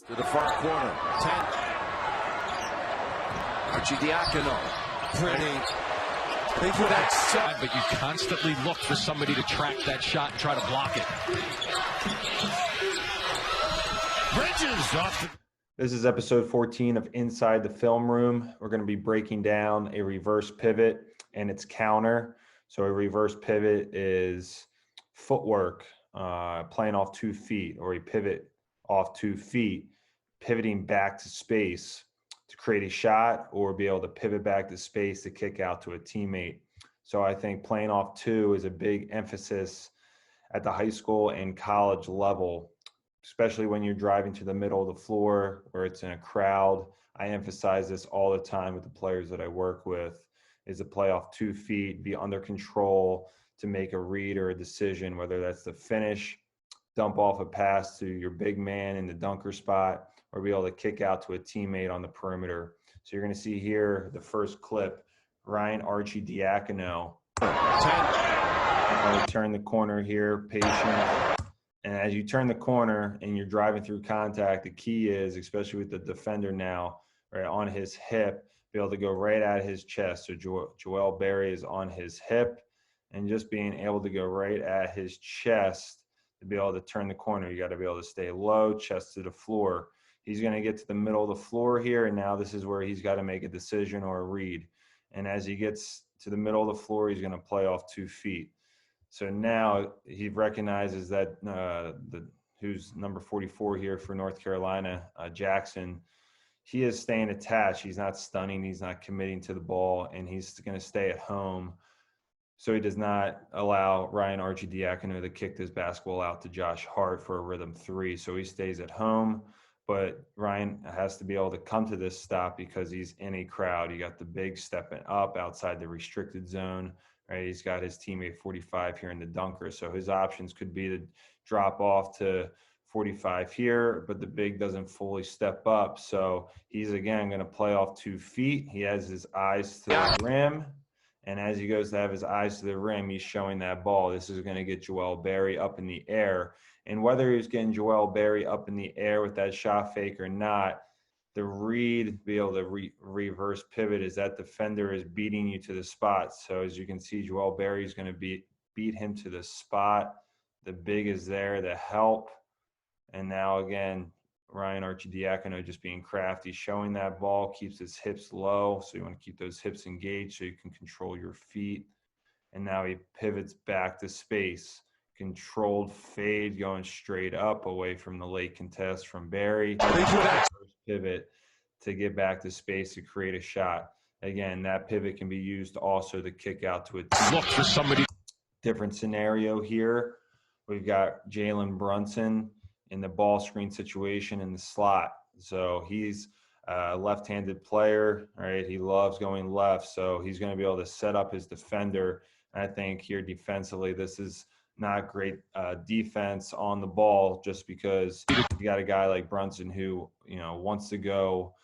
To the far corner. 10. Archidiacono. Pretty. They put that shot, but you constantly look for somebody to track that shot and try to block it. Bridges off the... This is episode 14 of Inside the Film Room. We're going to be breaking down a reverse pivot and its counter. So a reverse pivot is footwork, playing off 2 feet, or a pivot off 2 feet, pivoting back to space to create a shot, or be able to pivot back to space to kick out to a teammate. So I think playing off 2 is a big emphasis at the high school and college level, especially when you're driving to the middle of the floor where it's in a crowd. I emphasize this all the time with the players that I work with, is to play off 2 feet, be under control to make a read or a decision, whether that's the finish, dump off a pass to your big man in the dunker spot, or be able to kick out to a teammate on the perimeter. So you're going to see here the first clip, Ryan Archidiacono. Turn the corner here, patient. And as you turn the corner and you're driving through contact, the key is, especially with the defender now, right on his hip, be able to go right at his chest. So Joel Berry is on his hip, and just being able to go right at his chest to be able to turn the corner. You got to be able to stay low, chest to the floor. He's going to get to the middle of the floor here, and now this is where he's got to make a decision or a read. And as he gets to the middle of the floor, he's going to play off 2 feet. So now he recognizes that who's number 44 here for North Carolina, Jackson, he is staying attached. He's not stunning. He's not committing to the ball, and he's going to stay at home. So he does not allow Ryan Archidiacono to kick this basketball out to Josh Hart for a rhythm 3. So he stays at home, but Ryan has to be able to come to this stop because he's in a crowd. You got the big stepping up outside the restricted zone. Right, he's got his teammate 45 here in the dunker. So his options could be to drop off to 45 here, but the big doesn't fully step up. So he's, again, going to play off 2 feet. He has his eyes to the rim. And as he goes to have his eyes to the rim, he's showing that ball. This is going to get Joel Berry up in the air. And whether he's getting Joel Berry up in the air with that shot fake or not, the read, be able to reverse pivot, is that defender is beating you to the spot. So as you can see, Joel Berry is going to beat him to the spot. The big is there to help. And now again, Ryan Archidiacono just being crafty, showing that ball, keeps his hips low. So you want to keep those hips engaged so you can control your feet. And now he pivots back to space. Controlled fade going straight up away from the late contest from Berry. Pivot to get back to space to create a shot. Again, that pivot can be used also to kick out to a look for somebody. Different scenario here. We've got Jalen Brunson in the ball screen situation in the slot. So he's a left-handed player, right? He loves going left, so he's going to be able to set up his defender. And I think here defensively, this is not great defense on the ball, just because you got a guy like Brunson who, wants to go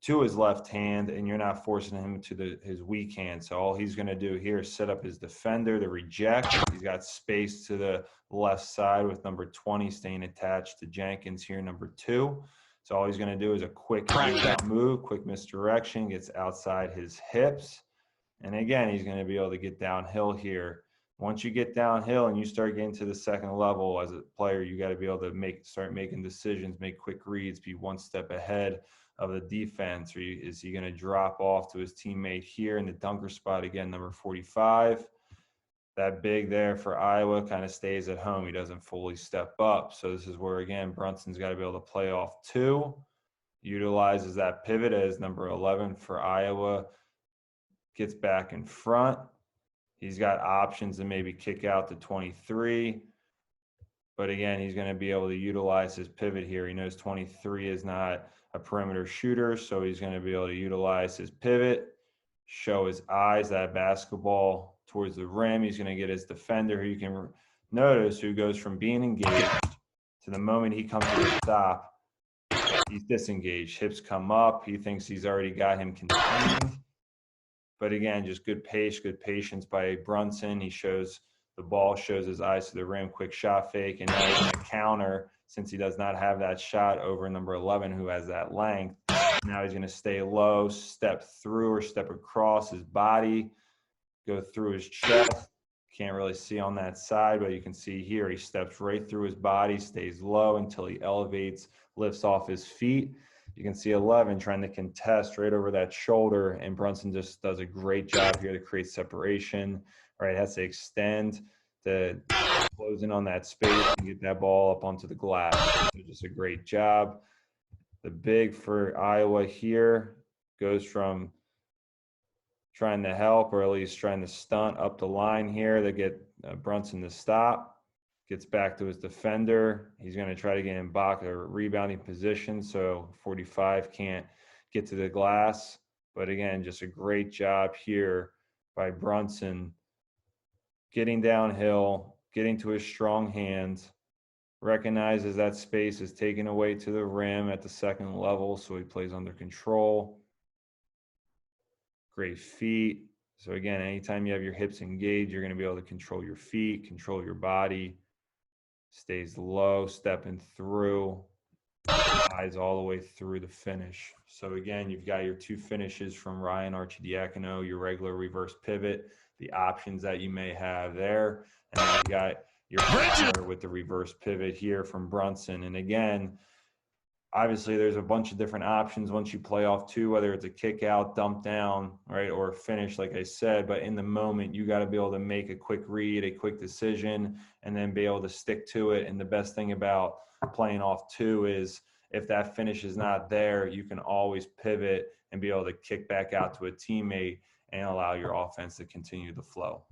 to his left hand, and you're not forcing him to his weak hand. So all he's going to do here is set up his defender to reject. He's got space to the left side with number 20 staying attached to Jenkins here, number 2. So all he's going to do is a quick move, quick misdirection, gets outside his hips. And again, he's going to be able to get downhill here. Once you get downhill and you start getting to the second level as a player, you got to be able to start making decisions, make quick reads, be one step ahead of the defense. Or is he going to drop off to his teammate here in the dunker spot again, number 45? That big there for Iowa kind of stays at home. He doesn't fully step up. So this is where, again, Brunson's got to be able to play off 2, utilizes that pivot as number 11 for Iowa, gets back in front. He's got options to maybe kick out to 23. But again, he's going to be able to utilize his pivot here. He knows 23 is not a perimeter shooter, so he's going to be able to utilize his pivot, show his eyes, that basketball towards the rim. He's going to get his defender, who you can notice, who goes from being engaged to the moment he comes to the stop, he's disengaged. Hips come up. He thinks he's already got him contained. But again, just good pace, good patience by Brunson. He shows the ball, shows his eyes to the rim, quick shot fake, and now he's going to counter since he does not have that shot over number 11 who has that length. Now he's going to stay low, step through or step across his body, go through his chest. Can't really see on that side, but you can see here he steps right through his body, stays low until he elevates, lifts off his feet. You can see 11 trying to contest right over that shoulder, and Brunson just does a great job here to create separation. All right, has to extend to close in on that space and get that ball up onto the glass. So just a great job. The big for Iowa here goes from trying to help, or at least trying to stunt up the line here to get Brunson to stop. Gets back to his defender. He's going to try to get in block or rebounding position so 45 can't get to the glass. But again, just a great job here by Brunson getting downhill, getting to his strong hands, recognizes that space is taken away to the rim at the second level, so he plays under control. Great feet. So again, anytime you have your hips engaged, you're going to be able to control your feet, control your body. Stays low, stepping through, eyes all the way through the finish. So again, you've got your two finishes from Ryan Arcidiacono, your regular reverse pivot, the options that you may have there, and then you got your partner with the reverse pivot here from Brunson. And again, obviously there's a bunch of different options once you play off two, whether it's a kick out, dump down, right, or a finish, like I said. But in the moment, you got to be able to make a quick read, a quick decision, and then be able to stick to it. And the best thing about playing off two is if that finish is not there, you can always pivot and be able to kick back out to a teammate and allow your offense to continue to flow.